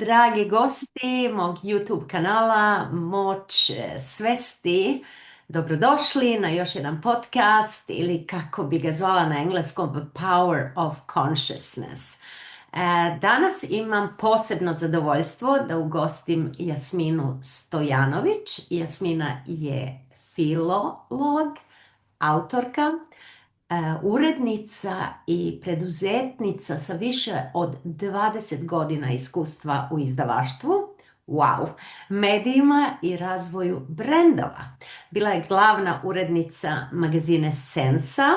dragi gosti mog YouTube kanala Moć svesti. Dobrodošli na još jedan podcast ili kako bi ga zvala na engleskom The Power of Consciousness. Danas imam posebno zadovoljstvo da ugostim Jasminu Stojanović. Jasmina je filolog, autorka, urednica i preduzetnica sa više od 20 godina iskustva u izdavaštvu, wow, medijima i razvoju brendova. Bila je glavna urednica magazine Sensa,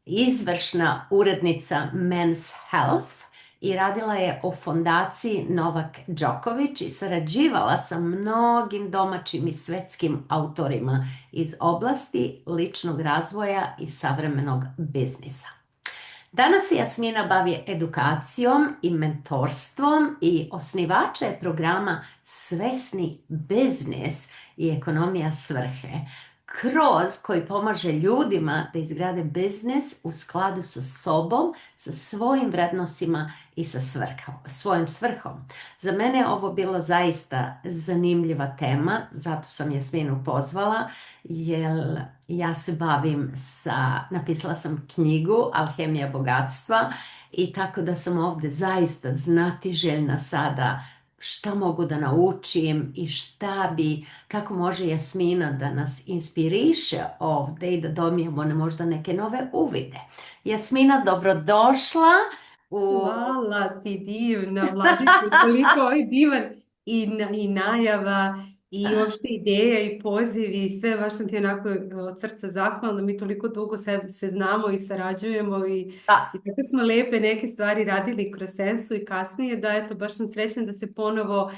izvršna urednica Men's Health i radila je o fondaciji Novak Đoković i sarađivala sa mnogim domaćim i svetskim autorima iz oblasti ličnog razvoja i savremenog biznisa. Danas se Jasmina bavi edukacijom i mentorstvom i osnivača je programa Svesni biznis i ekonomija svrhe, kroz koji pomaže ljudima da izgrade biznis u skladu sa sobom, sa svojim vrednostima i sa svojim svrhom. Za mene je ovo bilo zaista zanimljiva tema, zato sam Jasminu pozvala, jer ja se bavim napisala sam knjigu Alhemija bogatstva i tako da sam ovdje zaista znatiželjna sada šta mogu da naučim i kako može Jasmina da nas inspiriše ovdje i da dobijemo možda neke nove uvide. Jasmina, dobrodošla. Hvala ti divna, Vladice, koliko je divan i najava i uopšte ideja i pozivi i sve, baš sam ti onako od srca zahvalna, mi toliko dugo se znamo i sarađujemo i tako smo lepe neke stvari radili kroz Sensu i kasnije, da eto, baš sam srećna da se ponovo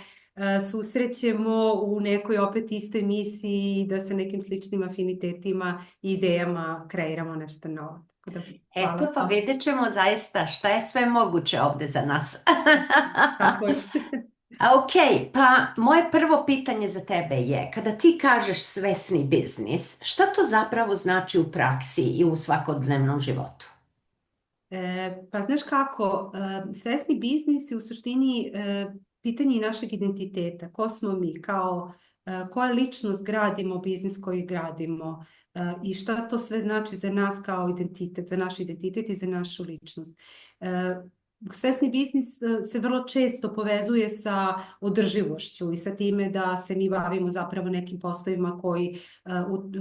susrećemo u nekoj opet istoj misiji i da sa nekim sličnim afinitetima i idejama kreiramo nešto novo. Eto, pa vidjet ćemo zaista šta je sve moguće ovdje za nas. Tako je. Ok, pa moje prvo pitanje za tebe je, kada ti kažeš svesni biznis, šta to zapravo znači u praksi i u svakodnevnom životu? Pa znaš kako, svesni biznis je u suštini pitanje našeg identiteta. Ko smo mi, koja ličnost gradimo, biznis koji gradimo i šta to sve znači za nas kao identitet, za naš identitet i za našu ličnost. Svesni biznis se vrlo često povezuje sa održivošću i sa time da se mi bavimo zapravo nekim poslovima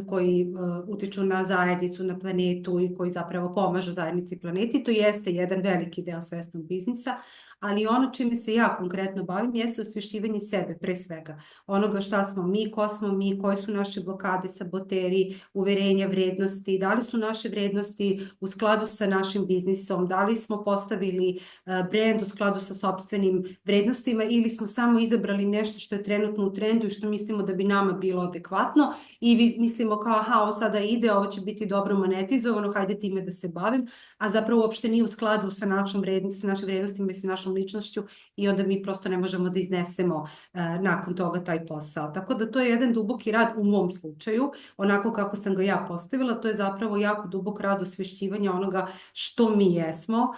koji utiču na zajednicu, na planetu i koji zapravo pomažu zajednici i planeti. To jeste jedan veliki deo svesnog biznisa, ali ono čime se ja konkretno bavim jeste osvješćivanje sebe pre svega. Onoga šta smo mi, ko smo mi, koje su naše blokade, saboteri, uverenja, vrednosti, da li su naše vrednosti u skladu sa našim biznisom, da li smo postavili brand u skladu sa sopstvenim vrednostima ili smo samo izabrali nešto što je trenutno u trendu i što mislimo da bi nama bilo adekvatno i mislimo kao aha, ovo sada ide, ovo će biti dobro monetizovano, hajde time da se bavim, a zapravo uopšte nije u skladu sa našim vrednostima i sa našom ličnošću i onda mi prosto ne možemo da iznesemo nakon toga taj posao. Tako da to je jedan duboki rad u mom slučaju, onako kako sam ga ja postavila, to je zapravo jako dubok rad osvješćivanja onoga što mi jesmo,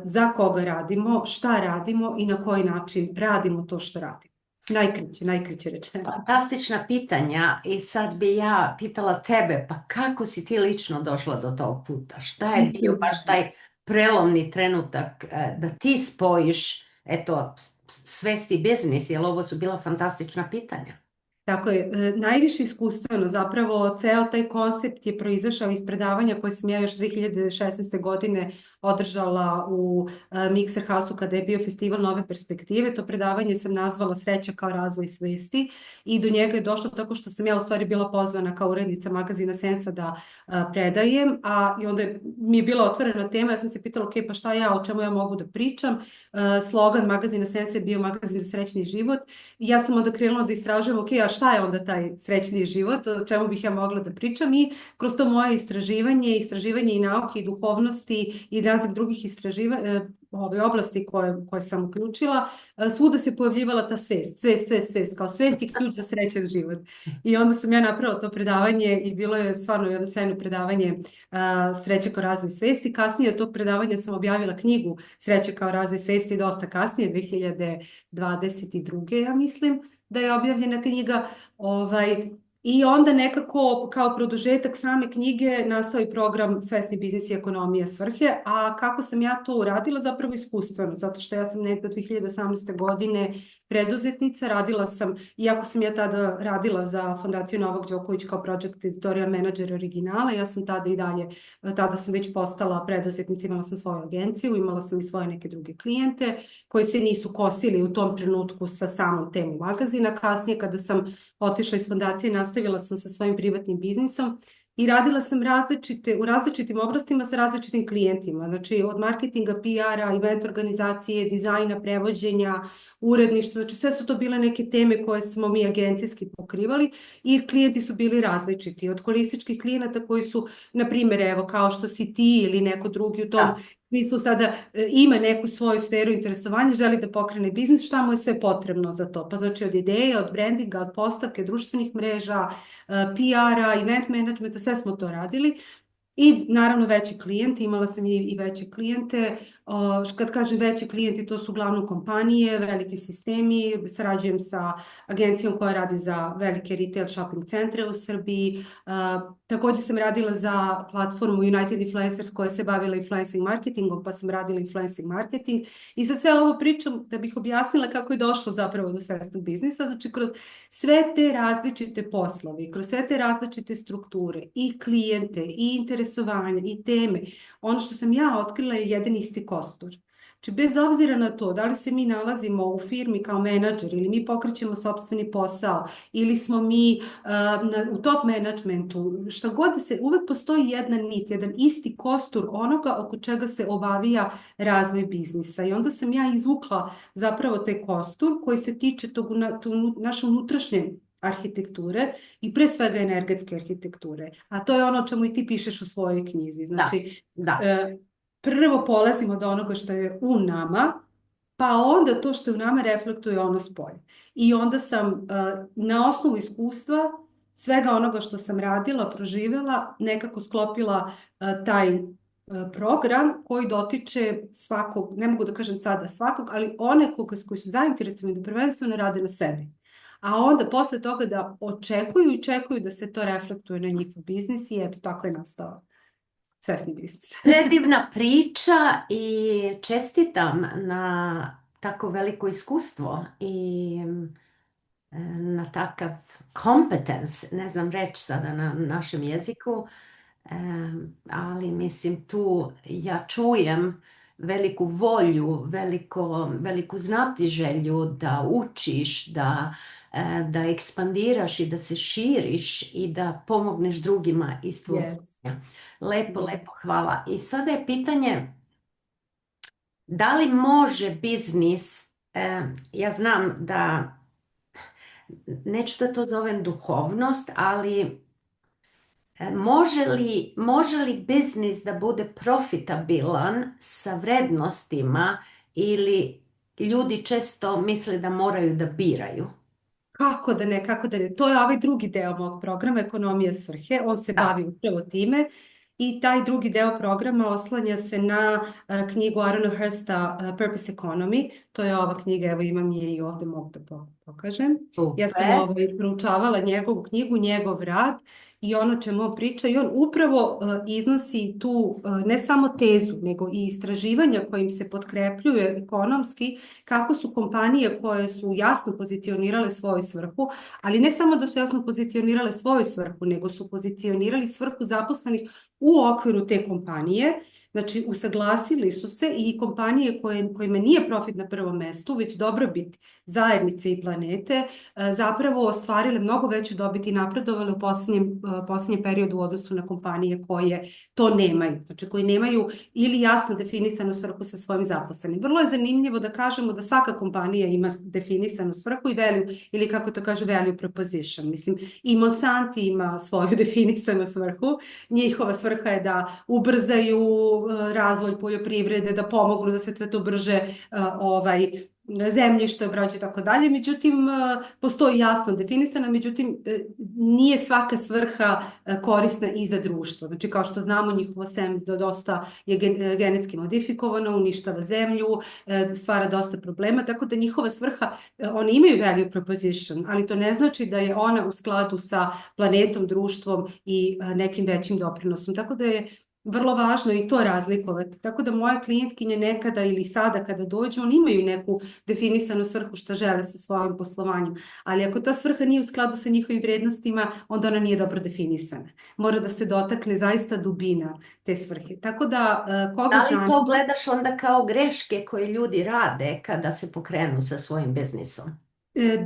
za koga radimo, šta radimo i na koji način radimo to što radimo. Najkriće rečeno. Fantastična pitanja i sad bi ja pitala tebe, pa kako si ti lično došla do tog puta? Šta je bio baš taj prelomni trenutak da ti spojiš, eto, svesti biznis, jer ovo su bila fantastična pitanja. Tako je, najviše iskustveno, zapravo ceo taj koncept je proizašao iz predavanja koje sam ja još 2016. godine održala u Mixer House-u kada je bio festival Nove perspektive. To predavanje sam nazvala Sreća kao razvoj svesti i do njega je došlo tako što sam ja u stvari bila pozvana kao urednica magazina Sensa da predajem, i onda mi je bila otvorena tema, ja sam se pitala ok, pa šta ja, o čemu ja mogu da pričam. Slogan magazina Sensa je bio magazin za srećni život i ja sam onda krenula da istražujem ok, a šta je onda taj srećni život, o čemu bih ja mogla da pričam i kroz to moje istraživanje i nauke i duhovnosti i raznih drugih istraživanja, ove oblasti koje sam uključila, svuda se pojavljivala ta svest, kao svest je ključ za srećan život. I onda sam ja napravila to predavanje i bilo je stvarno jedno sjajno predavanje Sreće kao razvoj svesti. Kasnije od tog predavanja sam objavila knjigu Sreće kao razvoj svesti dosta kasnije, 2022. ja mislim da je objavljena knjiga. I onda nekako kao produžetak same knjige nastao je program Svesni biznis i ekonomija svrhe, a kako sam ja to uradila zapravo iskustveno, zato što ja sam nekada 2018. godine preduzetnica, radila sam, iako sam ja tada radila za Fondaciju Novak Đoković kao project editorial manager originala, ja sam tada i dalje, tada sam već postala preduzetnica, imala sam svoju agenciju, imala sam i svoje neke druge klijente koji se nisu kosili u tom trenutku sa samom temom magazina. Kasnije kada sam otišla iz fondacije, nastavila sam sa svojim privatnim biznisom i radila sam u različitim oblastima sa različitim klijentima. Znači od marketinga, PR-a, event organizacije, dizajna, prevođenja, uredništva. Znači sve su to bile neke teme koje smo mi agencijski pokrivali i klijenti su bili različiti. Od holističkih klijenata koji su, na primjer, evo kao što si ti ili neko drugi u tom smislu sada ima neku svoju sferu interesovanja, želi da pokrene biznis, šta mu je sve potrebno za to? Pa znači od ideje, od brandinga, od postavke, društvenih mreža, PR-a, event managementa, sve smo to radili. I naravno veći klijenti, imala sam i veće klijente. Kad kažem veći klijenti, to su uglavnom kompanije, veliki sistemi. Sarađujem sa agencijom koja radi za velike retail shopping centre u Srbiji. Također sam radila za platformu United Influencers koja se bavila influencing marketingom, pa sam radila influencing marketing. I sad sve ovo pričam da bih objasnila kako je došlo zapravo do svesnog biznisa. Znači kroz sve te različite poslove, kroz sve te različite strukture i klijente i interesovanja i teme, ono što sam ja otkrila je jedan isti kostur. Znači, bez obzira na to da li se mi nalazimo u firmi kao menadžer ili mi pokrećemo sopstveni posao ili smo mi u top managementu, šta god da se, uvek postoji jedna nit, jedan isti kostur onoga oko čega se obavija razvoj biznisa. I onda sam ja izvukla zapravo taj kostur koji se tiče tog naše unutrašnje arhitekture i pre svega energetske arhitekture. A to je ono o čemu i ti pišeš u svojoj knjizi. Znači, prvo polazimo od onoga što je u nama, pa onda to što je u nama reflektuje ono spolje. I onda sam na osnovu iskustva svega onoga što sam radila, proživjela, nekako sklopila taj program koji dotiče svakog, ne mogu da kažem sada svakog, ali one koji su zainteresovani da prvenstveno rade na sebi. A onda posle toga da očekuju i čekuju da se to reflektuje na njihov biznis i eto tako je nastao svesni biznis. Predivna priča i čestitam na tako veliko iskustvo i na takav competence, ne znam reći sada na našem jeziku, ali mislim tu ja čujem veliku volju, veliku znatiželju da učiš, da ekspandiraš i da se širiš i da pomogneš drugima iz tvojeg znanja. Lepo, hvala. I sada je pitanje, da li može biznis, ja znam da, neću da to zovem duhovnost, ali može li biznis da bude profitabilan sa vrednostima ili ljudi često misle da moraju da biraju? Kako da ne. To je ovaj drugi deo mog programa, Ekonomija svrhe. On se bavi upravo time. I taj drugi deo programa oslanja se na knjigu Arona Hursta Purpose Economy. To je ova knjiga, evo imam je i ovdje mogu da pokažem. Ja sam proučavala njegovu knjigu, njegov rad i ono čemu on priča i on upravo iznosi tu ne samo tezu, nego i istraživanja kojim se potkrepljuje ekonomski kako su kompanije koje su jasno pozicionirale svoju svrhu, ali ne samo da su jasno pozicionirale svoju svrhu, nego su pozicionirali svrhu zaposlenih u okviru te kompanije. Znači, usaglasili su se i kompanije kojima nije profit na prvom mestu, već dobrobit zajednice i planete, zapravo ostvarile mnogo veću dobit i napredovale u posljednjem periodu u odnosu na kompanije koje to nemaju. Znači, koji nemaju ili jasno definisanu svrhu sa svojim zaposlenim. Vrlo je zanimljivo da kažemo da svaka kompanija ima definisanu svrhu i value, ili kako to kaže value proposition. Mislim, i Monsanto ima svoju definisanu svrhu. Njihova svrha je da ubrzaju razvoj poljoprivrede, da pomognu da se sve to brže zemljište obrađuje i tako dalje. Međutim, postoji jasno definisana, međutim, nije svaka svrha korisna i za društvo. Znači, kao što znamo, njihovo seme dosta je genetski modifikovano, uništava zemlju, stvara dosta problema, tako da njihova svrha, oni imaju value proposition, ali to ne znači da je ona u skladu sa planetom, društvom i nekim većim doprinosom. Tako da je vrlo važno i to razlikovati. Tako da moje klijentkinje nekada ili sada kada dođu, oni imaju neku definisanu svrhu što žele sa svojim poslovanjem. Ali ako ta svrha nije u skladu sa njihovim vrednostima, onda ona nije dobro definisana. Mora da se dotakne zaista dubina te svrhe. Tako da koga Da li zanima... to gledaš onda kao greške koje ljudi rade kada se pokrenu sa svojim biznisom?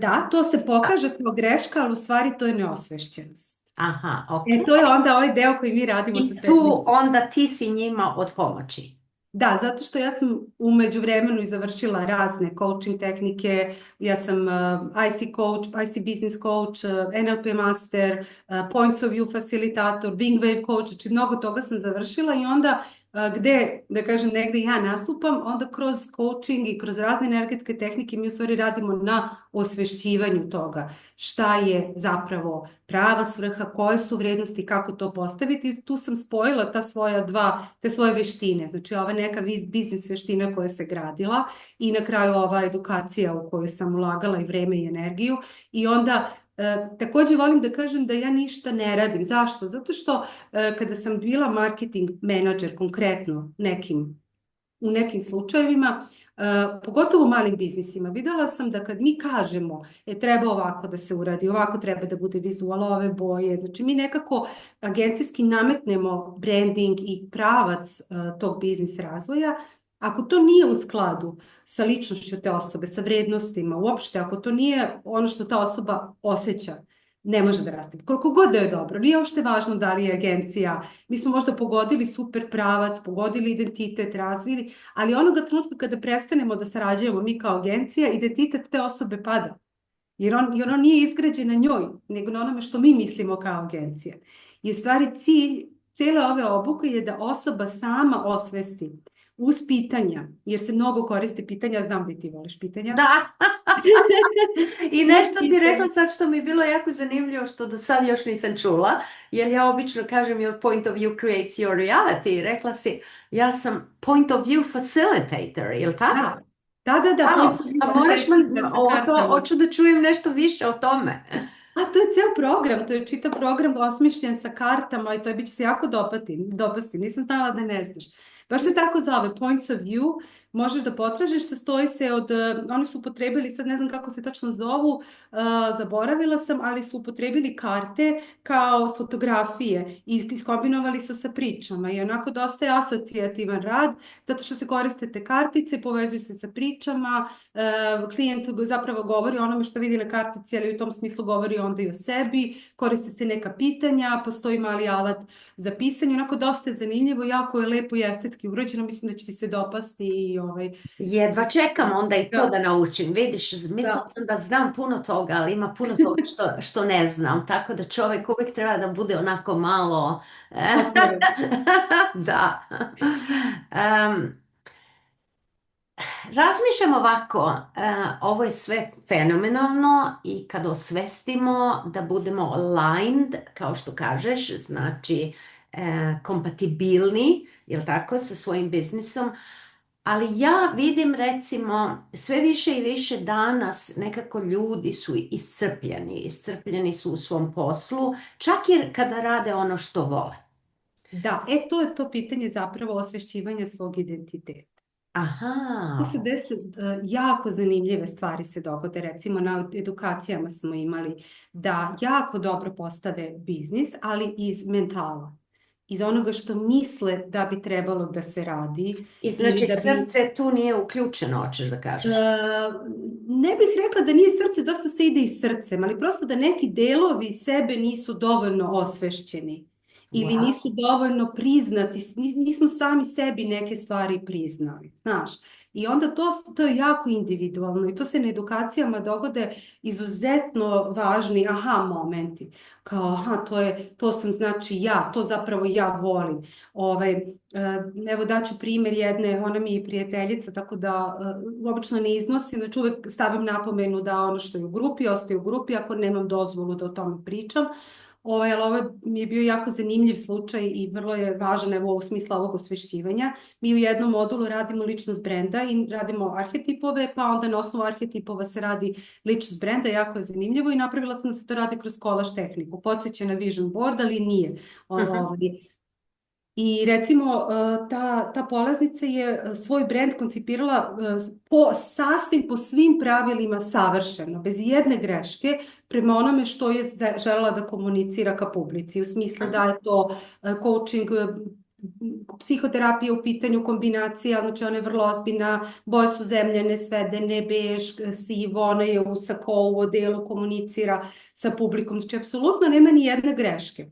Da, to se pokaže kao greška, ali u stvari to je neosvešćenost. Aha, ok. To je onda ovaj deo koji mi radimo sa I svesnim. tu onda ti si njima od pomoći. Da, zato što ja sam u međuvremenu i završila razne coaching tehnike, ja sam IC coach, IC business coach, NLP master, points of view facilitator, wing wave coach, znači mnogo toga sam završila i onda gde, da kažem, negde ja nastupam, onda kroz coaching i kroz razne energetske tehnike mi u stvari radimo na osvešćivanju toga šta je zapravo prava svrha, koje su vrednosti, kako to postaviti. Tu sam spojila te svoje veštine, znači ova neka biznis veština koja se gradila i na kraju ova edukacija u kojoj sam ulagala i vreme i energiju i onda također volim da kažem da ja ništa ne radim. Zašto? Zato što kada sam bila marketing menadžer konkretno u nekim slučajevima, pogotovo u malim biznisima, videla sam da kad mi kažemo treba ovako da se uradi, ovako treba da bude vizual, ove boje, znači mi nekako agencijski nametnemo branding i pravac tog biznis razvoja. Ako to nije u skladu sa ličnošću te osobe, sa vrednostima, uopšte, ako to nije ono što ta osoba osjeća, ne može da raste. Koliko god da je dobro, nije uopšte važno da li je agencija. Mi smo možda pogodili super pravac, pogodili identitet, razvili, ali onoga trenutka kada prestanemo da sarađujemo mi kao agencija, identitet te osobe pada. Jer on nije izgrađen na njoj, nego na onome što mi mislimo kao agencija. I u stvari cilj cijele ove obuke je da osoba sama osvesti uz pitanja, jer se mnogo koristi pitanja, znam da ti voliš pitanja. Da. I nešto si rekla sad što mi je bilo jako zanimljivo, što do sad još nisam čula, jer ja obično kažem your point of view creates your reality. Rekla si, ja sam point of view facilitator, je li tako? Da. A moraš hoću da čujem nešto više o tome. A to je ceo program, to je čitav program osmišljen sa kartama i to bi će se jako dopasti. Nisam znala da ne znaš. Baš se tako zove, points of view, možeš da potražiš, sastoji se od, oni su upotrebili, sad ne znam kako se tačno zovu, zaboravila sam, ali su upotrebili karte kao fotografije i iskombinovali su sa pričama i onako dosta je asocijativan rad, zato što se koriste te kartice, povezuju se sa pričama, klijent zapravo govori o onome što vidi na kartici, ali u tom smislu govori onda i o sebi, koriste se neka pitanja, postoji mali alat za pisanje, onako dosta je zanimljivo, jako je lepo i estetski urađeno, mislim da će ti se dopasti i Jedva čekam onda i to da naučim. Vidiš, mislila sam da znam puno toga, ali ima puno toga što ne znam. Tako da čovjek uvijek treba da bude onako malo... Da. Razmišljam ovako, ovo je sve fenomenalno i kad osvestimo da budemo aligned, kao što kažeš, znači kompatibilni, jel tako, sa svojim biznisom, ali ja vidim recimo sve više i više danas nekako ljudi su iscrpljeni su u svom poslu, čak i kada rade ono što vole. Da, to je to pitanje zapravo osvešćivanja svog identiteta. Aha. Tu se jako zanimljive stvari se dogode, recimo na edukacijama smo imali da jako dobro postave biznis, ali iz mentala. Iz onoga što misle da bi trebalo da se radi. I znači srce tu nije uključeno, hoćeš da kažeš? Ne bih rekla da nije srce, dosta se ide i srcem, ali prosto da neki delovi sebe nisu dovoljno osvešćeni. Ili nisu dovoljno priznati, nismo sami sebi neke stvari priznali, znaš. I onda to je jako individualno i to se na edukacijama dogode izuzetno važni aha momenti. Kao, aha, to sam znači ja, to zapravo ja volim. Evo daću primjer jedne, ona mi je prijateljica, tako da obično ne iznosim, znači uvek stavim napomenu da ono što je u grupi, ostaje u grupi, ako nemam dozvolu da o tome pričam. Ali ovo mi je bio jako zanimljiv slučaj i vrlo je važan evo u smislu ovog osvešćivanja. Mi u jednom modulu radimo ličnost brenda i radimo arhetipove, pa onda na osnovu arhetipova se radi ličnost brenda, jako je zanimljivo i napravila sam da se to radi kroz kolaž tehniku. Podsjeća na vision board, ali nije. I recimo ta polaznica je svoj brand koncipirala sasvim po svim pravilima savršeno, bez jedne greške, prema onome što je želela da komunicira ka publici. U smislu da je to coaching, psihoterapija u pitanju, kombinacija, znači ona je vrlo ozbiljna, boje su zemljane, svedene, bež, sivo, ona je u sakou, u odelu, komunicira sa publikom, znači apsolutno nema ni jedne greške.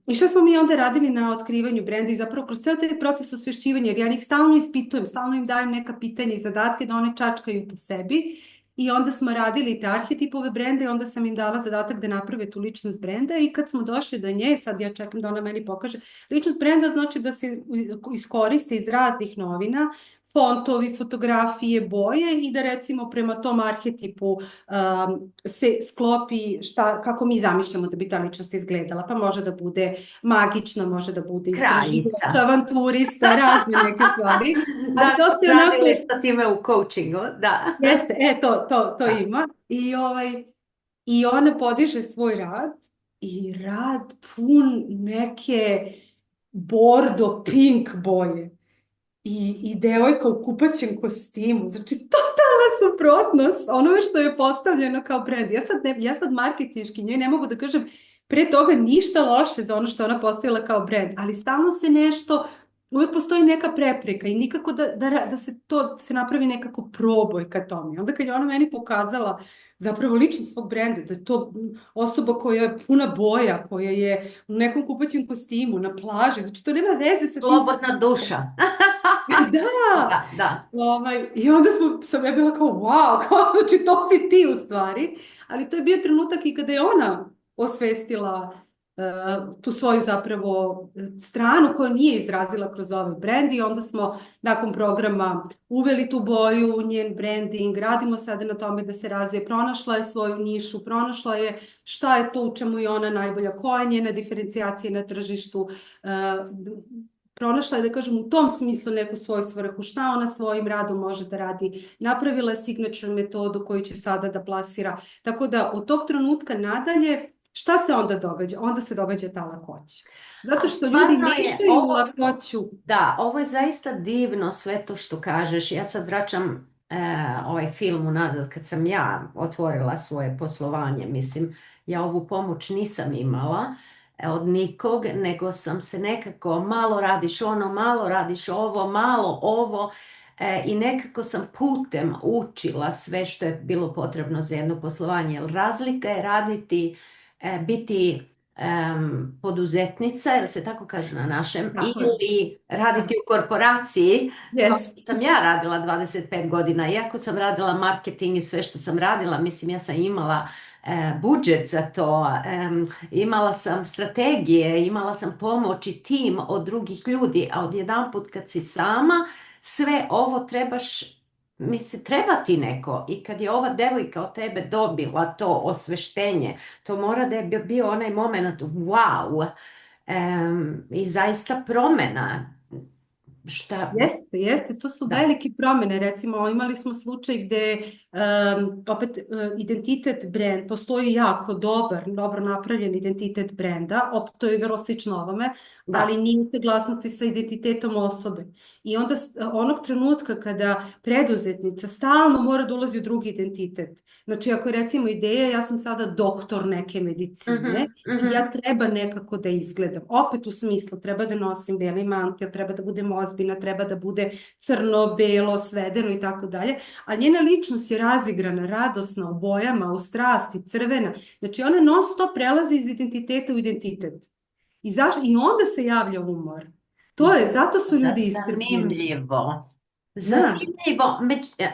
I šta smo mi onda radili na otkrivanju brenda i zapravo kroz ceo taj proces osvešćivanja, jer ja njih stalno ispitujem, stalno im dajem neka pitanja i zadatke da one čačkaju po sebi i onda smo radili te arhetipove brenda i onda sam im dala zadatak da naprave tu ličnost brenda i kad smo došli do nje, sad ja čekam da ona meni pokaže, ličnost brenda znači da se iskoriste iz raznih novina, fontovi, fotografije, boje i da recimo prema tom arhetipu se sklopi kako mi zamišljamo da bi ta ličnost izgledala. Pa može da bude magična, može da bude istraživač, avanturista, razne neke stvari. Da, radili sa time u coachingu, da. Jeste, to ima. I ona podiže svoj rad i rad pun neke bordo pink boje. I devojka u kupaćem kostimu, znači totalna suprotnost onome što je postavljeno kao brand. Ja sad marketinški njoj ne mogu da kažem pre toga ništa loše za ono što ona postavila kao brand, ali stalno se nešto, uvijek postoji neka prepreka i nikako da se napravi nekako proboj ka tome. Onda kad je ona meni pokazala zapravo ličnost svog brenda, da je to osoba koja je puna boja, koja je u nekom kupaćem kostimu, na plaži, znači to nema veze sa tim. Slobodna duša. Da. I onda sam ja bila kao wow, znači to si ti u stvari, ali to je bio trenutak i kada je ona osvestila tu svoju zapravo stranu koju nije izrazila kroz ovaj brand i onda smo nakon programa uveli tu boju, njen branding, radimo sada na tome da se razvije, pronašla je svoju nišu, pronašla je šta je to u čemu je ona najbolja, koja je njena diferencijacija na tržištu, pronašla je, da kažem, u tom smislu neku svoju svrhu, šta ona svojim radom može da radi, napravila je signature metodu koju će sada da plasira, tako da od tog trenutka nadalje šta se onda događa? Onda se događa ta lakoća. Zato što ljudi mešaju lakoću. Da, ovo je zaista divno sve to što kažeš. Ja sad vraćam ovaj film unazad kad sam ja otvorila svoje poslovanje. Mislim, ja ovu pomoć nisam imala od nikog, nego sam se nekako malo radiš ono, malo radiš ovo, malo ovo. I nekako sam putem učila sve što je bilo potrebno za jedno poslovanje. Jer razlika je biti poduzetnica, jer se tako kaže na našem, ili raditi u korporaciji. Sam ja radila 25 godina, iako sam radila marketing i sve što sam radila, mislim ja sam imala budžet za to, imala sam strategije, imala sam pomoć i tim od drugih ljudi, a odjedanput kad si sama, sve ovo treba ti neko. I kad je ova devojka od tebe dobila to osveštenje, to mora da je bio onaj moment wow, i zaista promjena. Jeste, to su velike promjene. Recimo, imali smo slučaj gde opet identitet brand, postoji jako dobro napravljen identitet brenda, to je vrlo slično ovome, ali nije saglasnosti sa identitetom osobe. I onda onog trenutka kada preduzetnica stalno mora da ulazi u drugi identitet. Znači, ako je recimo ideja, ja sam sada doktor neke medicine, ja treba nekako da izgledam. Opet u smislu, treba da nosim beli mantil, treba da budem ozbiljna, treba da bude crno, belo, svedeno i tako dalje. A njena ličnost je razigrana, radosna, u bojama, u strasti, crvena. Znači, ona non stop prelazi iz identiteta u identitet. I onda se javlja umor. Zato su ljudi iscrpljeni. Zanimljivo. Da, Zanimljivo,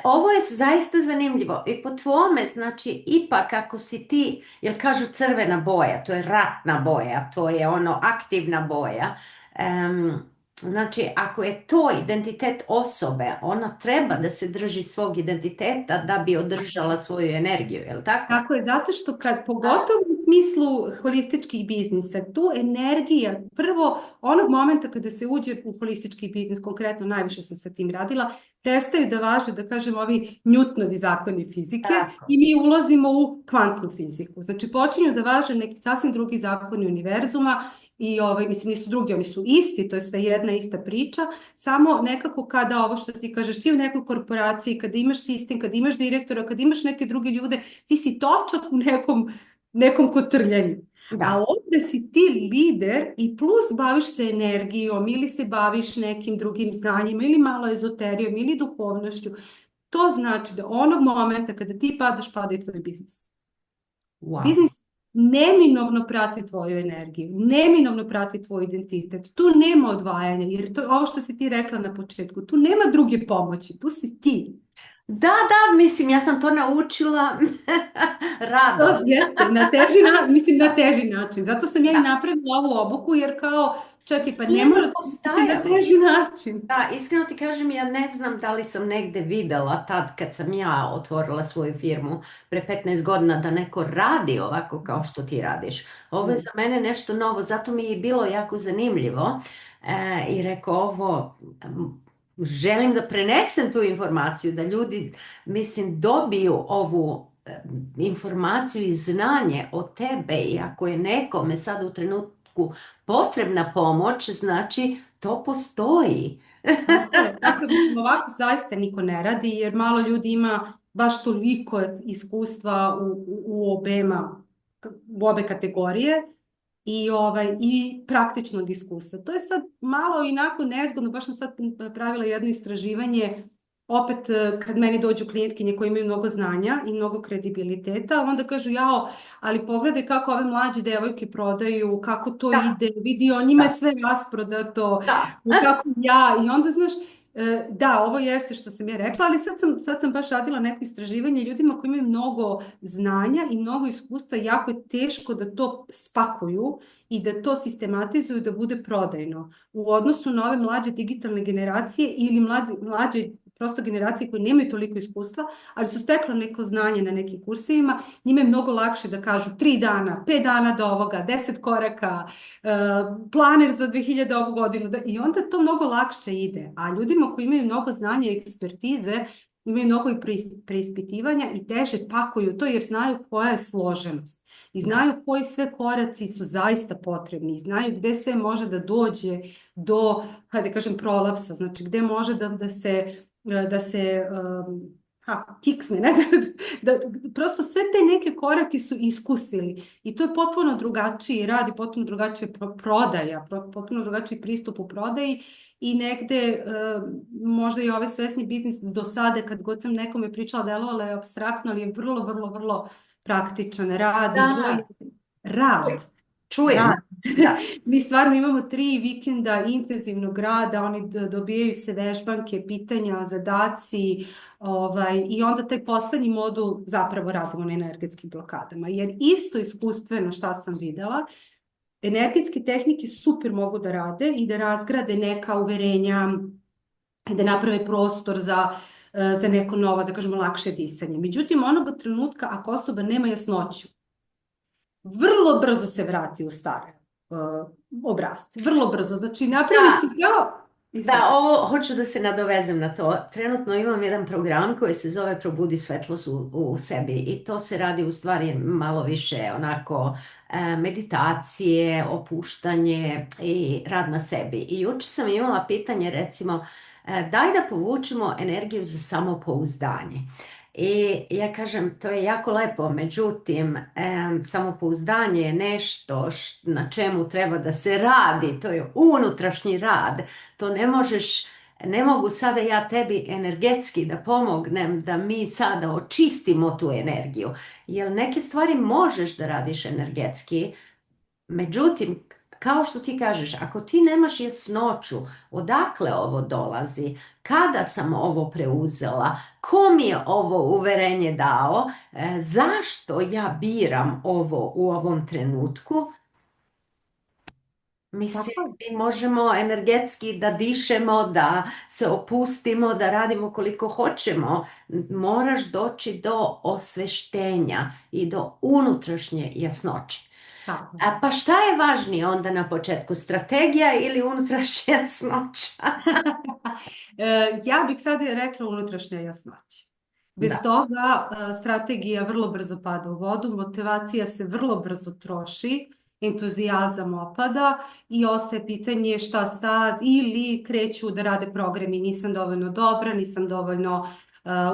ovo je zaista zanimljivo i po tvome, znači ipak ako si ti, jer kažu crvena boja, to je ratna boja, to je ono aktivna boja. Em, znači ako je to identitet osobe, ona treba da se drži svog identiteta da bi održala svoju energiju, je li tako? tako je, zato što kad, pogotovo u smislu holističkih biznisa, tu energija, prvo, onog momenta kada se uđe u holistički biznis, konkretno najviše sam sa tim radila, prestaju da važe, da kažem, ovi Newtonovi zakoni fizike Tako. i mi ulazimo u kvantnu fiziku. Znači, počinju da važe neki sasvim drugi zakoni univerzuma i, mislim, nisu drugi, oni su isti, to je sve jedna ista priča, samo nekako kada ovo što ti kažeš, si u nekoj korporaciji, kada imaš sistem, kada imaš direktora, kada imaš neke druge ljude, ti si točak u nekom kotrljanju. A Da. ovdje si ti lider i plus baviš se energijom ili se baviš nekim drugim znanjima ili malo ezoterijom ili duhovnošću. To znači da onog momenta kada ti padaš, pada i tvoj biznis. Wow. Biznis neminovno prati tvoju energiju, neminovno prati tvoj identitet. Tu nema odvajanja, jer to ovo što si ti rekla na početku, tu nema druge pomoći, tu si ti. Da, da, mislim, ja sam to naučila radom. To jeste, na teži, mislim na teži način. Zato sam ja i Da. napravila ovu obuku, jer kao, čekaj, pa ne Nije mi mora to biti na postajalo. teži način. Da, iskreno ti kažem, ja ne znam da li sam negde videla tad kad sam ja otvorila svoju firmu pre 15 godina da neko radi ovako kao što ti radiš. Ovo je za mene nešto novo, zato mi je bilo jako zanimljivo i rekao ovo, želim da prenesem tu informaciju, da ljudi, mislim, dobiju ovu informaciju i znanje o tebe i ako je nekome sad u trenutku potrebna pomoć, znači to postoji. Tako je, mislim, ovako zaista niko ne radi, jer malo ljudi ima baš toliko iskustva u u obe kategorije i praktičnog iskustva. To je sad malo inako nezgodno, baš sam sad pravila jedno istraživanje, opet kad meni dođu klijentkinje koji imaju mnogo znanja i mnogo kredibiliteta, onda kažu, jao, ali pogledaj kako ove mlađe devojke prodaju, kako to Da, ide, vidi, njima je da, sve rasprodato, da. kako ja, i onda znaš, da, ovo jeste što sam ja rekla, ali sad sam baš radila neko istraživanje ljudima koji imaju mnogo znanja i mnogo iskustva, jako je teško da to spakuju i da to sistematizuju da bude prodajno. U odnosu na ove mlađe digitalne generacije ili mlađe prosto generacije koje nemaju toliko iskustva, ali su stekle neko znanje na nekim kursevima, njima je mnogo lakše da kažu 3 dana, 5 dana do ovoga, 10 koraka, planer za 2000 ovu godinu i onda to mnogo lakše ide. A ljudima koji imaju mnogo znanja i ekspertize, imaju mnogo i preispitivanja i teže pakuju to jer znaju koja je složenost. I znaju koji sve koraci su zaista potrebni. I znaju gde se može da dođe do, hajde kažem, prolapsa. Znači gde može da se kiksne, ne znam, prosto sve te neke korake su iskusili i to je potpuno drugačiji rad i potpuno drugačija prodaja, potpuno drugačiji pristup u prodaji i negde možda i ovaj svesni biznis do sada kad god sam nekome pričala delovalo je apstraktno, ali je vrlo, vrlo, vrlo praktičan rad i vrlo Da, rad. čujem. Rad. Da. Mi stvarno imamo 3 vikenda intenzivnog rada, oni dobijaju se vežbanke, pitanja, zadaci, i onda taj poslednji modul zapravo radimo na energetskim blokadama. Jer isto iskustveno šta sam videla, energetske tehnike super mogu da rade i da razgrade neka uverenja, da naprave prostor za neko novo, da kažemo, lakše disanje. Međutim, onoga trenutka ako osoba nema jasnoću, vrlo brzo se vrati u stare obrasce. Vrlo brzo. Znači, napravi si kao... Da, ovo hoću da se nadovezem na to. Trenutno imam jedan program koji se zove Probudi svetlost u sebi i to se radi u stvari malo više onako meditacije, opuštanje i rad na sebi. I juče sam imala pitanje recimo daj da povučemo energiju za samopouzdanje. I ja kažem, to je jako lepo, međutim, samopouzdanje je nešto na čemu treba da se radi, to je unutrašnji rad, to ne možeš, ne mogu sada ja tebi energetski da pomognem da mi sada očistimo tu energiju, jer neke stvari možeš da radiš energetski, međutim, kao što ti kažeš, ako ti nemaš jasnoću odakle ovo dolazi, kada sam ovo preuzela, ko mi je ovo uverenje dao, zašto ja biram ovo u ovom trenutku, mislim, Tako je. mi možemo energetski da dišemo, da se opustimo, da radimo koliko hoćemo. Moraš doći do osveštenja i do unutrašnje jasnoće. Tako je. A pa šta je važnije onda na početku, strategija ili unutrašnja jasnoća? Ja bih sad rekla unutrašnja jasnoća. Bez Da. toga strategija vrlo brzo pada u vodu, motivacija se vrlo brzo troši, entuzijazam opada i ostaje pitanje šta sad, ili kreću da rade programi, nisam dovoljno dobra, nisam dovoljno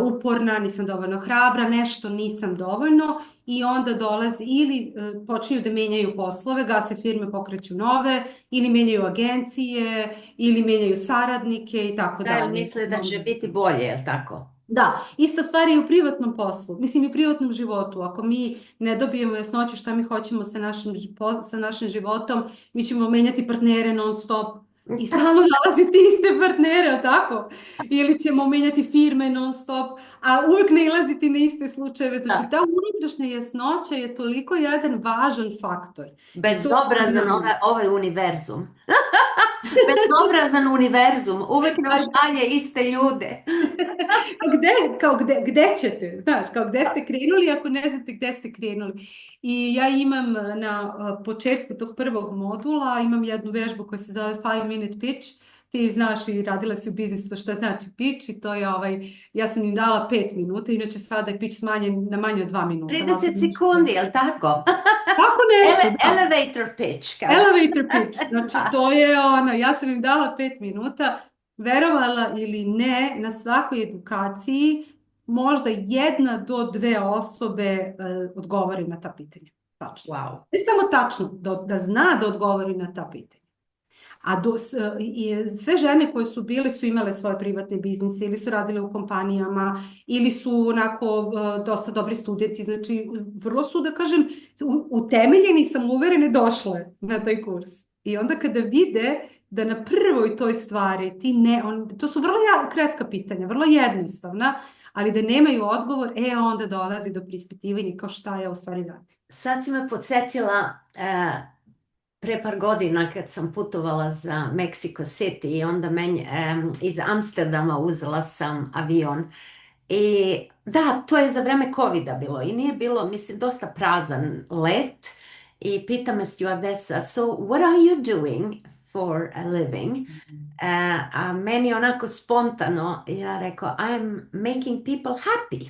uporna, nisam dovoljno hrabra, nešto nisam dovoljno i onda dolazi ili počinju da menjaju poslove, gase firme, pokreću nove, ili menjaju agencije, ili menjaju saradnike i tako Da, jel dalje. misle da će biti bolje, jel tako? Da, ista stvar je i u privatnom poslu, mislim i u privatnom životu. Ako mi ne dobijemo jasnoću šta mi hoćemo sa našim životom, mi ćemo menjati partnere non stop i stalno nalaziti iste partnere, jel tako? Ili ćemo menjati firme non stop, a uvijek nailaziti na iste slučajeve. Znači, Da. ta unutrašnja jasnoća je toliko jedan važan faktor. I to Bezobrazan znam. ovaj univerzum. Bezobrazan univerzum. Uvijek nam šalje iste ljude. Gde ćete, znaš, kao gde ste krenuli ako ne znate gde ste krenuli. I ja imam na početku tog prvog modula, imam jednu vežbu koja se zove 5 minute pitch. Ti znaš i radila si u biznisu šta znači pitch i to je ja sam im dala 5 minuta, inače sada je pitch smanjen na manje od 2 minuta. 30 sekundi, jel tako? Tako nešto, da. Elevator pitch, kaže. Elevator pitch, znači to je ja sam im dala 5 minuta, verovala ili ne, na svakoj edukaciji možda 1 do 2 osobe odgovori na ta pitanja. Tačno. Wow. Ne samo tačno, da zna da odgovori na ta pitanja. A sve žene koje su bile su imale svoje privatne biznise ili su radile u kompanijama ili su onako dosta dobri studenti. Znači, vrlo su, da kažem, utemeljeni, sam uverene, došle na taj kurs. I onda kada vide da na prvoj toj stvari to su vrlo kratka pitanja, vrlo jednostavna, ali da nemaju odgovor, onda dolazi do preispitivanja kao šta ja u stvari radim. Sad si me podsjetila pre par godina kad sam putovala za Mexico City i onda iz Amsterdama uzela sam avion. I da, to je za vreme covida bilo i nije bilo, mislim, dosta prazan let. I pita me stewardesa, so what are you doing for a living? A meni onako spontano, ja rekao, I'm making people happy.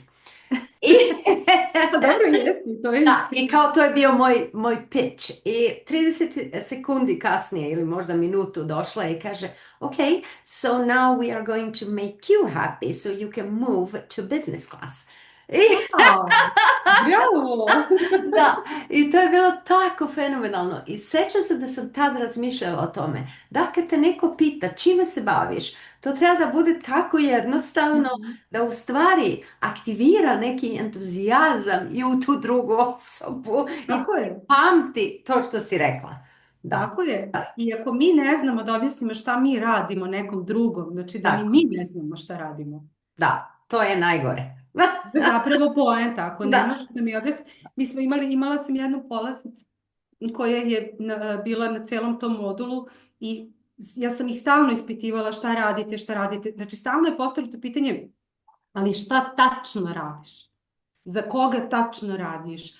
Dobro, jesi, to je Da, i kao to je bio moj pitch. I 30 sekundi kasnije ili možda minutu došla i kaže, ok, so now we are going to make you happy so you can move to business class. Bravo! Da, i to je bilo tako fenomenalno. I sjećam se da sam tad razmišljala o tome. Da, kad te neko pita čime se baviš, to treba da bude tako jednostavno da u stvari aktivira neki entuzijazam i u tu drugu osobu Tako i je. pamti to što si rekla. Da. Tako je. I ako mi ne znamo da objasnimo šta mi radimo nekom drugom, znači da ni mi ne znamo šta radimo. Da, to je najgore. Zapravo poenta, ako ne Da. možeš da mi objasni. Imala sam jednu polaznicu koja je bila na celom tom modulu i ja sam ih stalno ispitivala šta radite. Znači stalno je postavljeno to pitanje, ali šta tačno radiš? Za koga tačno radiš?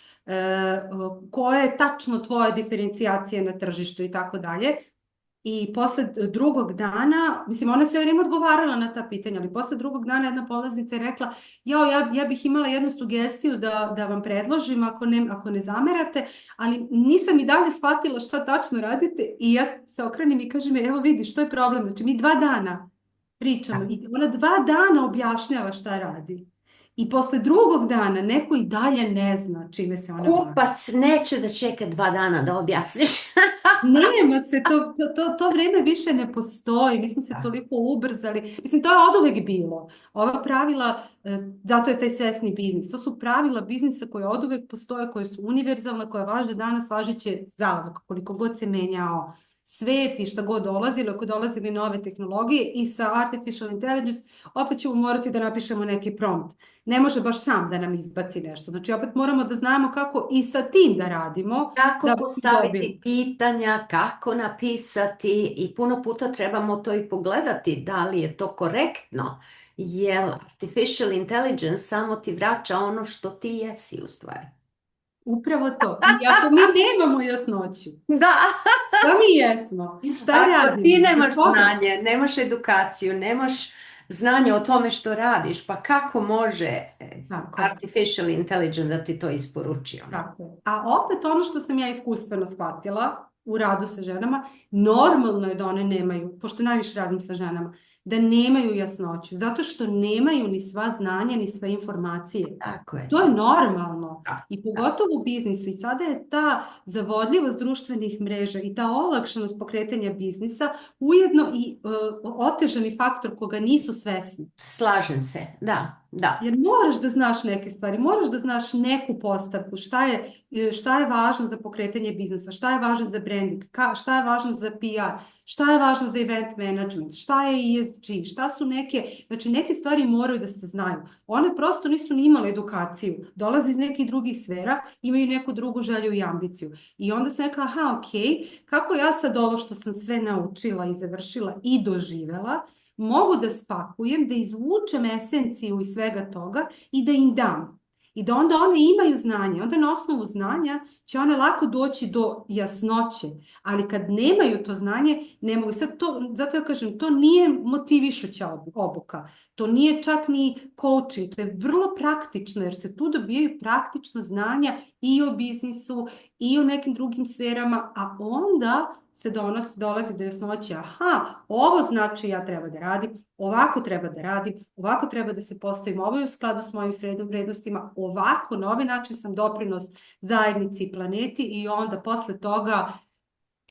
Koja je tačno tvoja diferencijacija na tržištu i tako dalje. I posle drugog dana, mislim, ona se vrijeme odgovarala na ta pitanja, ali posle drugog dana jedna polaznica je rekla, ja bih imala jednu sugestiju da vam predložim ako ne zamerate, ali nisam i dalje shvatila šta tačno radite i ja se okrenem i kažem, evo vidiš, što je problem, znači mi 2 dana pričamo i ona 2 dana objašnjava šta radi. I posle drugog dana neko i dalje ne zna čime se ona bavi. Kupac neće da čeka 2 dana da objasniš. Nema se, to vreme više ne postoji, mi smo se toliko ubrzali, mislim to je oduvek bilo, ova pravila, zato je taj svesni biznis, to su pravila biznisa koje oduvek postoje, koje su univerzalne, koje važe danas, važeće zauvek, koliko god se menjao svet i šta god dolazilo, ako dolazili nove tehnologije i sa artificial intelligence, opet ćemo morati da napišemo neki prompt. Ne može baš sam da nam izbaci nešto. Znači, opet moramo da znamo kako i sa tim da radimo. Kako Da bi postaviti dobili. pitanja, kako napisati i puno puta trebamo to i pogledati da li je to korektno, jer artificial intelligence samo ti vraća ono što ti jesi u stvari. Upravo to. I ako mi nemamo jasnoću, Da, šta mi jesmo? Šta ako ti radimo? nemaš Za koga? znanje, nemaš edukaciju, nemaš znanje o tome što radiš, pa kako može Tako je. artificial intelligence da ti to isporuči? Tako je. A opet ono što sam ja iskustveno shvatila u radu sa ženama, normalno je da one nemaju, pošto najviše radim sa ženama, da nemaju jasnoću, zato što nemaju ni sva znanja, ni sve informacije. Tako je. To je normalno. Da, I pogotovo u biznisu. I sada je ta zavodljivost društvenih mreža i ta olakšanost pokretanja biznisa ujedno i otežani faktor koga nisu svesni. slažem se, da. Jer moraš da znaš neke stvari, moraš da znaš neku postavku, šta je važno za pokretanje biznisa, šta je važno za branding, šta je važno za PR, šta je važno za event management, šta je ESG, šta su znači neke stvari moraju da se znaju. One prosto nisu ni imale edukaciju, dolaze iz nekih drugih sfera, imaju neku drugu želju i ambiciju. I onda sam rekla, ok, kako ja sad ovo što sam sve naučila i završila i doživela, mogu da spakujem, da izvučem esenciju iz svega toga i da im dam. I da onda one imaju znanje, onda na osnovu znanja će one lako doći do jasnoće, ali kad nemaju to znanje, ne mogu. Sad to, zato ja kažem, to nije motivišuća obuka, to nije čak ni coaching, to je vrlo praktično, jer se tu dobijaju praktična znanja i o biznisu, i o nekim drugim sferama, a onda se dolazi do jasnoće, aha, ovo znači ja treba da radim, ovako treba da radim, ovako treba da se postavim, ovo je u skladu s mojim srednjim vrednostima, ovako, na ovaj način sam doprinos zajednici i planeti i onda posle toga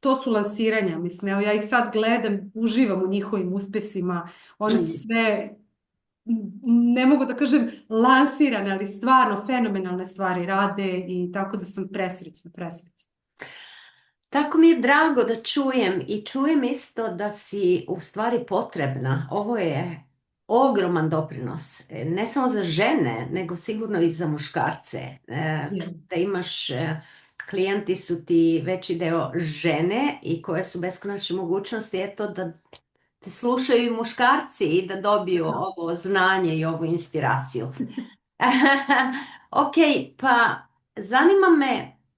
to su lansiranja, mislim, evo ja ih sad gledam, uživam u njihovim uspesima, one su sve, ne mogu da kažem lansirane, ali stvarno fenomenalne stvari rade i tako da sam presrećna. Tako mi je drago da čujem i čujem isto da si u stvari potrebna. Ovo je ogroman doprinos, ne samo za žene, nego sigurno i za muškarce. Da imaš, klijenti su ti veći deo žene i koje su beskonačne mogućnosti, eto da te slušaju i muškarci i da dobiju ovo znanje i ovu inspiraciju. Ok, pa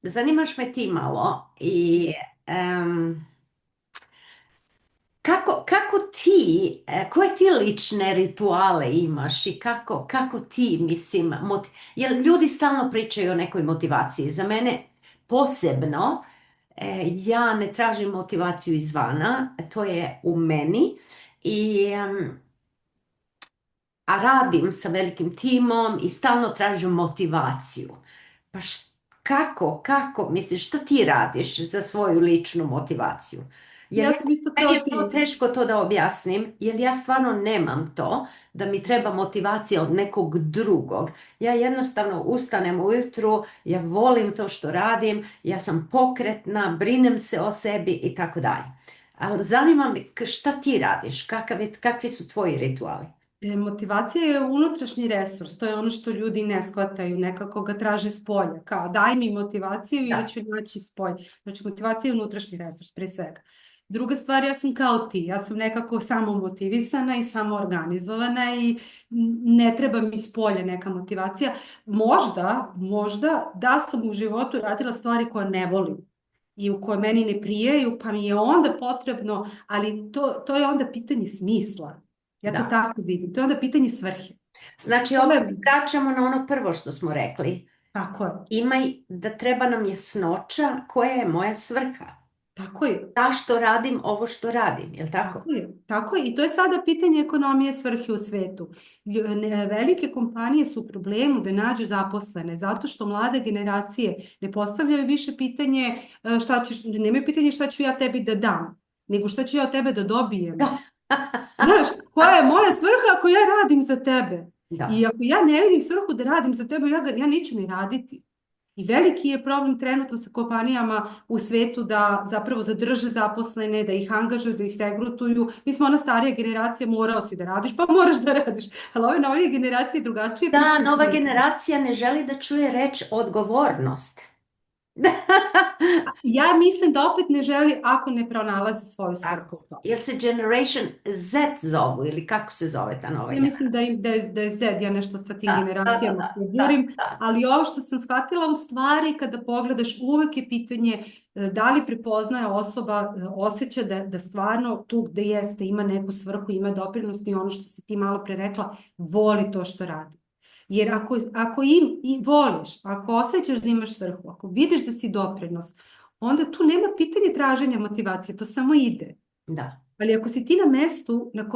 zanimaš me ti malo i kako ti, koje ti lične rituale imaš i kako ti, mislim, jer ljudi stalno pričaju o nekoj motivaciji. Za mene posebno, ja ne tražim motivaciju izvana, to je u meni a radim sa velikim timom i stalno tražim motivaciju. Pa kako, misliš, što ti radiš za svoju ličnu motivaciju? Ja sam isto meni kao je bilo ti. teško to da objasnim, jer ja stvarno nemam to da mi treba motivacija od nekog drugog. Ja jednostavno ustanem ujutru, ja volim to što radim, ja sam pokretna, brinem se o sebi i tako dalje. Ali zanima me šta ti radiš, kakvi su tvoji rituali? Motivacija je unutrašnji resurs, to je ono što ljudi ne shvataju, nekako ga traže s polja, kao daj mi motivaciju i da ću naći s polja. Znači motivacija je unutrašnji resurs, pre svega. Druga stvar, ja sam kao ti, ja sam nekako samo motivisana i samo organizovana i ne treba mi s polja neka motivacija. Možda da sam u životu radila stvari koje ne volim i u koje meni ne prijaju, pa mi je onda potrebno, ali to je onda pitanje smisla. Ja to tako vidim. To je onda pitanje svrhe. Znači, opet vraćamo na ono prvo što smo rekli. Tako je. Da treba nam jasnoća koja je moja svrha. Tako je. Zašto radim ovo što radim, jel tako? Tako je, tako je. I to je sada pitanje ekonomije svrhe u svetu. Velike kompanije su u problemu da nađu zaposlene, zato što mlade generacije ne postavljaju više pitanje nemaju pitanje šta ću ja tebi da dam, nego šta ću ja od tebe da dobijem. Znaš, koja je moja svrha ako ja radim za tebe? Da. I ako ja ne vidim svrhu da radim za tebe, ja neću ni raditi. I veliki je problem trenutno sa kompanijama u svetu da zapravo zadrže zaposlene, da ih angažuju, da ih regrutuju. Mi smo ona starija generacija, morao si da radiš, pa moraš da radiš. Ali ove nove generacije drugačije Da, nova pristupaju. generacija ne želi da čuje reč odgovornost. Ja mislim da opet ne želi ako ne pronalazi svoju svrhu. Tako. Jel se Generation Z zovu ili kako se zove ta nova Ja mislim da je Z, ja nešto sa tim generacijama da, poburim, ali ovo što sam shvatila u stvari kada pogledaš uvek je pitanje da li prepoznaje osoba, osjeća da stvarno tu gde jeste ima neku svrhu, ima doprinos i ono što si ti malo pre rekla, voli to što radi. Jer ako i voliš, ako osjećaš da imaš svrhu, ako vidiš da si doprinos, onda tu nema pitanje traženja motivacije, to samo ide. Da. Ali ako si ti na mestu na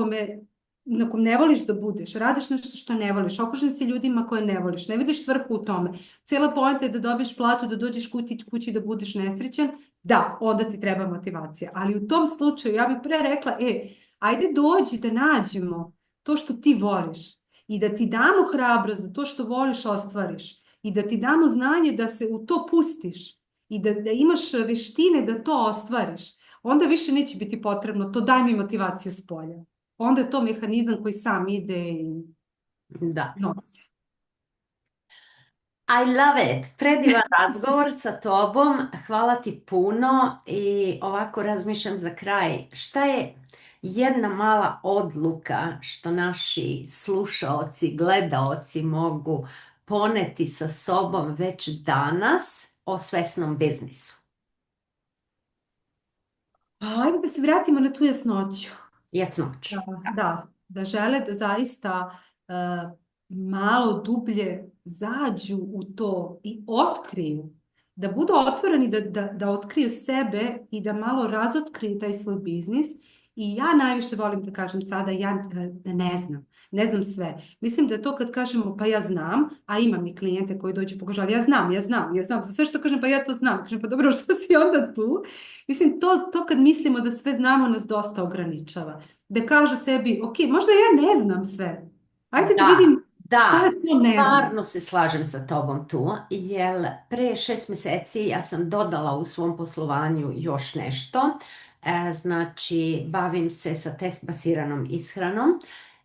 kom ne voliš da budeš, radiš nešto što ne voliš, okružen si ljudima koje ne voliš, ne vidiš svrhu u tome, cijela poenta je da dobiješ platu, da dođeš kući da budeš nesrećan, da, onda ti treba motivacija. Ali u tom slučaju ja bih pre rekla, ajde dođi da nađemo to što ti voliš i da ti damo hrabrost da to što voliš ostvariš i da ti damo znanje da se u to pustiš i da imaš veštine da to ostvariš, onda više neće biti potrebno, to daj mi motivaciju s polja. Onda je to mehanizam koji sam ide i Da. nosi. I love it. Predivan razgovor sa tobom. Hvala ti puno i ovako razmišljam za kraj. Šta je jedna mala odluka što naši slušaoci, gledaoci mogu poneti sa sobom već danas o svesnom biznisu? Ajde da se vratimo na tu jasnoću. Jasnoću. Da žele da zaista malo dublje zađu u to i otkriju, da budu otvoreni da otkriju sebe i da malo razotkriju taj svoj biznis. I ja najviše volim da kažem sada, ja ne znam sve. Mislim da to kad kažemo pa ja znam, a imam i klijente koji dođu pa kažu, ali ja znam, za sve što kažem pa ja to znam. Kažem pa dobro, što si onda tu? Mislim, to kad mislimo da sve znamo nas dosta ograničava. Da kažu sebi, ok, možda ja ne znam sve. Ajde da vidim šta je to ne znam. Stvarno se slažem sa tobom tu, jer pre 6 mjeseci ja sam dodala u svom poslovanju još nešto. Znači, bavim se sa test basiranom ishranom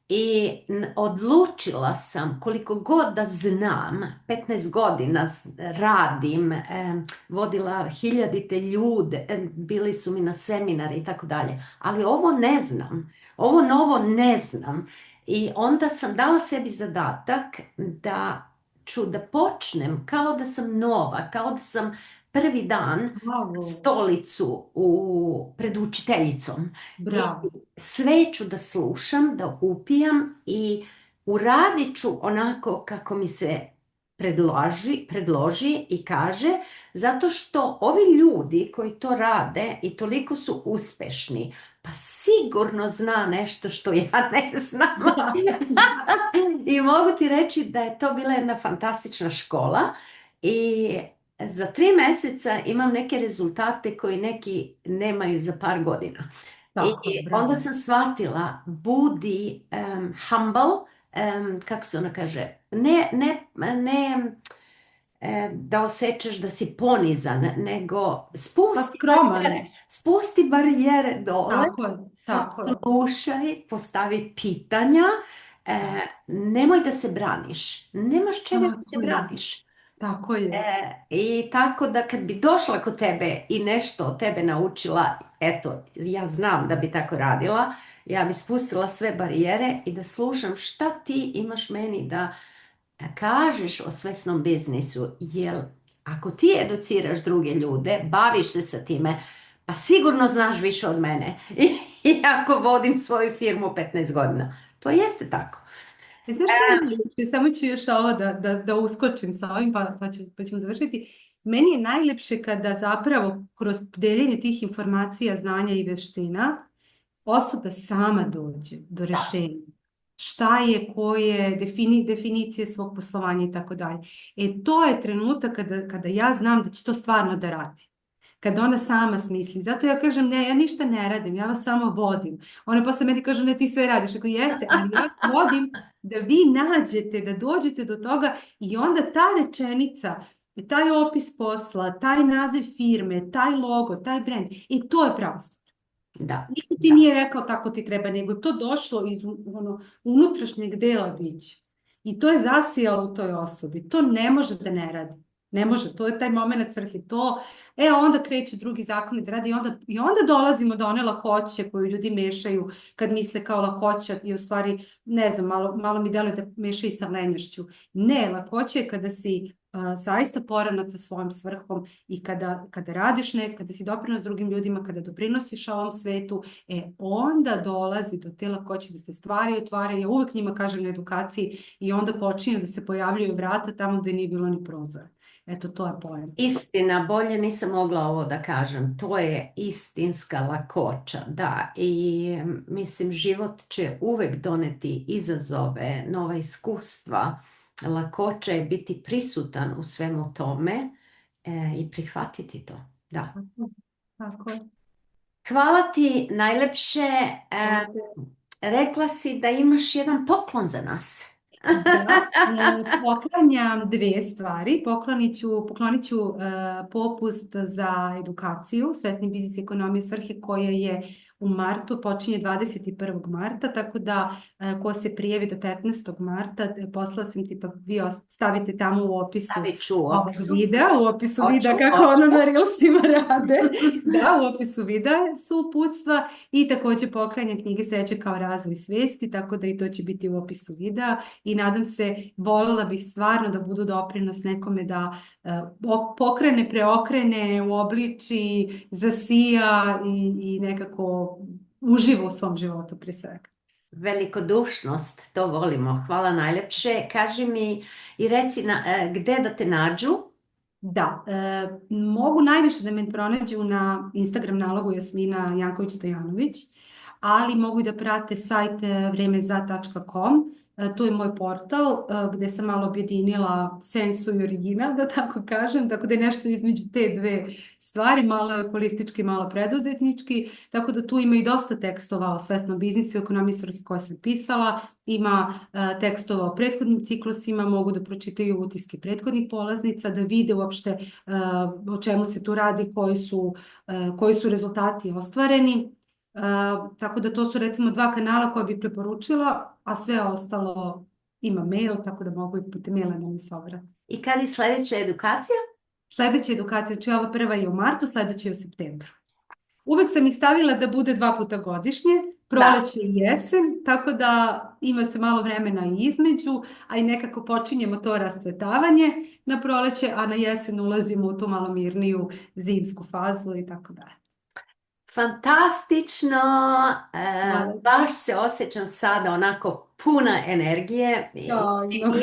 i odlučila sam koliko god da znam, 15 godina radim, vodila hiljadite ljude, bili su mi na seminari i tako dalje, ali ovo ne znam, ovo novo ne znam. I onda sam dala sebi zadatak da ću da počnem kao da sam nova, kao da sam prvi dan stolicu pred učiteljicom. Bravo. I sve ću da slušam, da upijam i uradit ću onako kako mi se predloži i kaže, zato što ovi ljudi koji to rade i toliko su uspešni, pa sigurno zna nešto što ja ne znam. I mogu ti reći da je to bila jedna fantastična škola i za 3 mjeseca imam neke rezultate koji neki nemaju za par godina. I onda sam shvatila, budi humble, kako se ona kaže, ne da osjećaš da si ponizan, nego spusti barijere dole, slušaj, postavi pitanja, nemoj da se braniš, nemaš čega da se braniš. Tako je. I tako da kad bi došla kod tebe i nešto od tebe naučila, eto, ja znam da bi tako radila, ja bi spustila sve barijere i da slušam šta ti imaš meni da kažeš o svesnom biznisu, jer ako ti educiraš druge ljude, baviš se sa time, pa sigurno znaš više od mene. I ako vodim svoju firmu 15 godina. To jeste tako. Znaš što je najljepše? Samo ću još ovo da uskočim sa ovim pa ćemo završiti. Meni je najljepše kada zapravo kroz deljenje tih informacija, znanja i veština osoba sama dođe do rješenja. Šta je, koje, definicije svog poslovanja i tako dalje. To je trenutak kada ja znam da će to stvarno da radi. Kada ona sama smisli. Zato ja kažem, ne, ja ništa ne radim, ja vas samo vodim. Ona posle meni kaže, ne, ti sve radiš. Ako jeste, ali ja vas vodim da vi nađete, da dođete do toga i onda ta rečenica, taj opis posla, taj naziv firme, taj logo, taj brand, i to je pravo. Da. Niko ti nije rekao tako ti treba, nego to došlo iz unutrašnjeg dela bića. I to je zasijalo u toj osobi. To ne može da ne radi. Ne može, to je taj moment svrhe. Onda kreće drugi zakoni da radi i onda dolazimo do one lakoće koju ljudi mešaju kad misle kao lakoća i u stvari, ne znam, malo mi deluje da mešaju sa lenjošću. Ne, lakoća je kada si zaista poravnat sa svojom svrhom i kada radiš kada si doprinos drugim ljudima, kada doprinosiš ovom svetu, onda dolazi do te lakoće da se stvari otvaraju. Ja uvek njima kažem na edukaciji i onda počinju da se pojavljaju vrata tamo gde nije bilo ni prozora. Eto, to je pojem. Istina, bolje nisam mogla ovo da kažem. To je istinska lakoća, da. I mislim, život će uvek doneti izazove, nova iskustva. Lakoća je biti prisutan u svemu tome i prihvatiti to. Da. Tako je. Hvala ti najlepše. Rekla si da imaš jedan poklon za nas. Da, poklanjam dve stvari. Poklonit ću popust za edukaciju Svesni biznis ekonomije svrhe koja je u martu, počinje 21. marta, tako da ko se prijavi do 15. marta, poslala sam ti, pa vi stavite tamo u opisu ovog videa, u opisu videa kako ono na Reelsima rade. Da, u opisu videa su uputstva i također poklanjam knjige Sreće kao razvoj svesti, tako da i to će biti u opisu videa i nadam se, voljela bih stvarno da budu doprinos nekome da pokrene, preokrene, uobliči, zasija i nekako uživa u svom životu prije svega. Velikodušnost, to volimo. Hvala najlepše. Kaži mi i reci gde da te nađu? Da, mogu najviše da me pronađu na Instagram nalogu Jasmina Janković-Stojanović, ali mogu i da prate sajt vremeza.com. Tu je moj portal gde sam malo objedinila sensu i original, da tako kažem, tako da je nešto između te dve stvari, malo holistički, malo preduzetnički, tako da tu ima i dosta tekstova o svesnom biznisu i ekonomiji svrhe koje sam pisala, ima tekstova o prethodnim ciklusima, mogu da pročitaju utiske prethodnih polaznica, da vide uopšte o čemu se tu radi, koji su rezultati ostvareni. Tako da to su recimo dva kanala koje bih preporučila, a sve ostalo ima mail, tako da mogu i putem maila da mi se obrati. I kad je sljedeća edukacija? Sljedeća edukacija, znači ova prva je u martu, sljedeća je u septembru. Uvek sam ih stavila da bude 2 puta godišnje, proleće i jesen, tako da ima se malo vremena i između, a i nekako počinjemo to rascvetavanje na proleće, a na jesen ulazimo u tu malo mirniju zimsku fazu i tako dalje. Fantastično, baš se osjećam sada onako puna energije i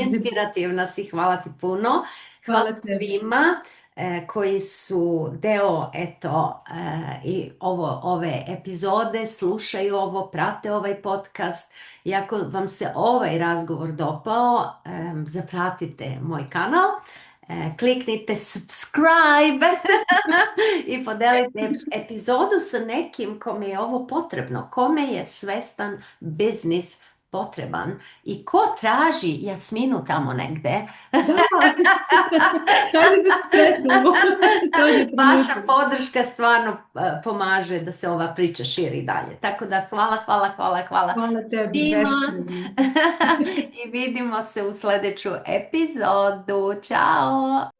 inspirativna si, hvala ti puno. Hvala svima koji su deo i ove epizode, slušaju ovo, prate ovaj podcast. I ako vam se ovaj razgovor dopao, zapratite moj kanal. Kliknite subscribe i podelite epizodu sa nekim kome je ovo potrebno, kome je svestan biznis potreban i ko traži Jasminu tamo negde. Vaša podrška stvarno pomaže da se ova priča širi dalje. Tako da hvala. Hvala tebi. I vidimo se u sljedeću epizodu. Ćao!